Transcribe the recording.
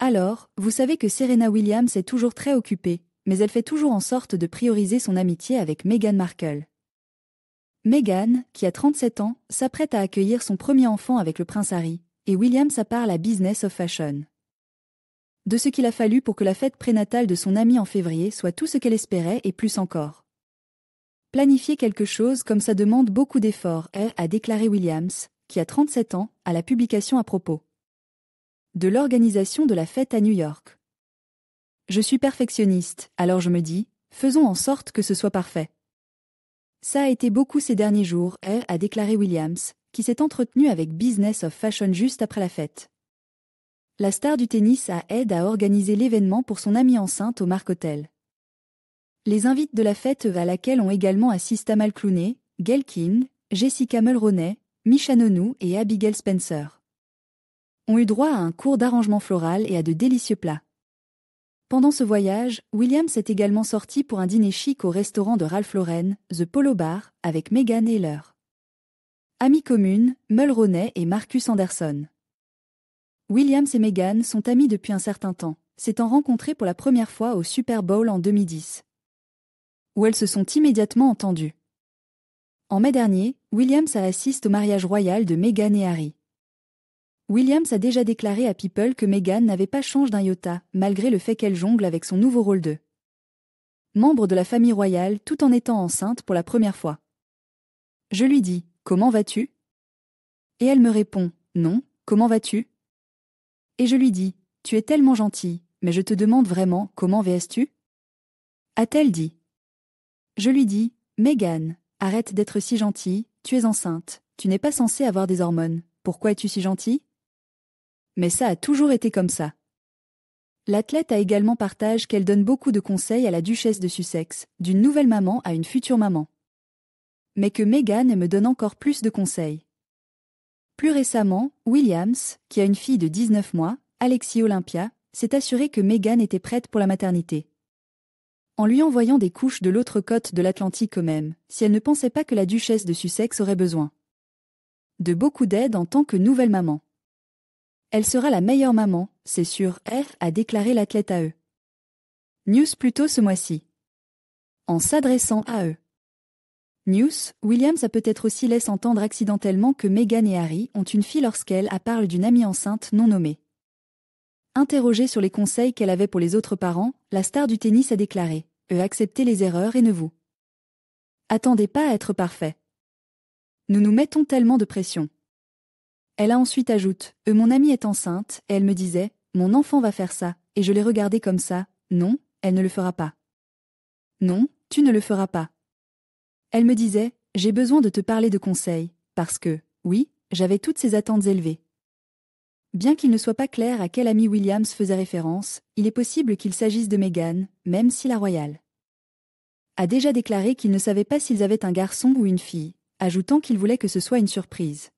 Alors, vous savez que Serena Williams est toujours très occupée, mais elle fait toujours en sorte de prioriser son amitié avec Meghan Markle. Meghan, qui a 37 ans, s'apprête à accueillir son premier enfant avec le prince Harry, et Williams a part la business of fashion. De ce qu'il a fallu pour que la fête prénatale de son amie en février soit tout ce qu'elle espérait et plus encore. Planifier quelque chose comme ça demande beaucoup d'efforts, a déclaré Williams, qui a 37 ans, à la publication à propos de l'organisation de la fête à New York. Je suis perfectionniste, alors je me dis, faisons en sorte que ce soit parfait. Ça a été beaucoup ces derniers jours, a déclaré Williams, qui s'est entretenu avec Business of Fashion juste après la fête. La star du tennis a aidé à organiser l'événement pour son amie enceinte au Mark Hotel. Les invites de la fête à laquelle ont également assisté Amal Clooney, Gayle King, Jessica Mulroney, Misha Nonou et Abigail Spencer ont eu droit à un cours d'arrangement floral et à de délicieux plats. Pendant ce voyage, Williams est également sorti pour un dîner chic au restaurant de Ralph Lauren, The Polo Bar, avec Meghan et leur amie commune, Mulroney et Marcus Anderson. Williams et Meghan sont amis depuis un certain temps, s'étant rencontrés pour la première fois au Super Bowl en 2010, où elles se sont immédiatement entendues. En mai dernier, Williams a assisté au mariage royal de Meghan et Harry. Williams a déjà déclaré à People que Meghan n'avait pas changé d'un iota, malgré le fait qu'elle jongle avec son nouveau rôle de membre de la famille royale tout en étant enceinte pour la première fois. Je lui dis, comment vas-tu? Et elle me répond, non, comment vas-tu? Et je lui dis, tu es tellement gentille, mais je te demande vraiment, comment vas-tu? A-t-elle dit. Je lui dis, Meghan, arrête d'être si gentille, tu es enceinte, tu n'es pas censée avoir des hormones, pourquoi es-tu si gentille? Mais ça a toujours été comme ça. L'athlète a également partagé qu'elle donne beaucoup de conseils à la duchesse de Sussex, d'une nouvelle maman à une future maman. Mais que Meghan me donne encore plus de conseils. Plus récemment, Williams, qui a une fille de 19 mois, Alexis Olympia, s'est assuré que Meghan était prête pour la maternité. En lui envoyant des couches de l'autre côte de l'Atlantique eux-mêmes, si elle ne pensait pas que la duchesse de Sussex aurait besoin de beaucoup d'aide en tant que nouvelle maman. Elle sera la meilleure maman, c'est sûr, a déclaré l'athlète à eux. News plus tôt ce mois-ci. En s'adressant à eux. News, Williams a peut-être aussi laissé entendre accidentellement que Meghan et Harry ont une fille lorsqu'elle a parlé d'une amie enceinte non nommée. Interrogée sur les conseils qu'elle avait pour les autres parents, la star du tennis a déclaré « acceptez les erreurs et ne vous attendez pas à être parfait. Nous nous mettons tellement de pression. » Elle a ensuite ajouté « mon amie est enceinte, et elle me disait « mon enfant va faire ça », et je l'ai regardé comme ça, « non, elle ne le fera pas. Non, tu ne le feras pas. » Elle me disait « j'ai besoin de te parler de conseils, parce que, oui, j'avais toutes ces attentes élevées. » Bien qu'il ne soit pas clair à quel ami Williams faisait référence, il est possible qu'il s'agisse de Meghan, même si la royale a déjà déclaré qu'il ne savait pas s'ils avaient un garçon ou une fille, ajoutant qu'il voulait que ce soit une surprise.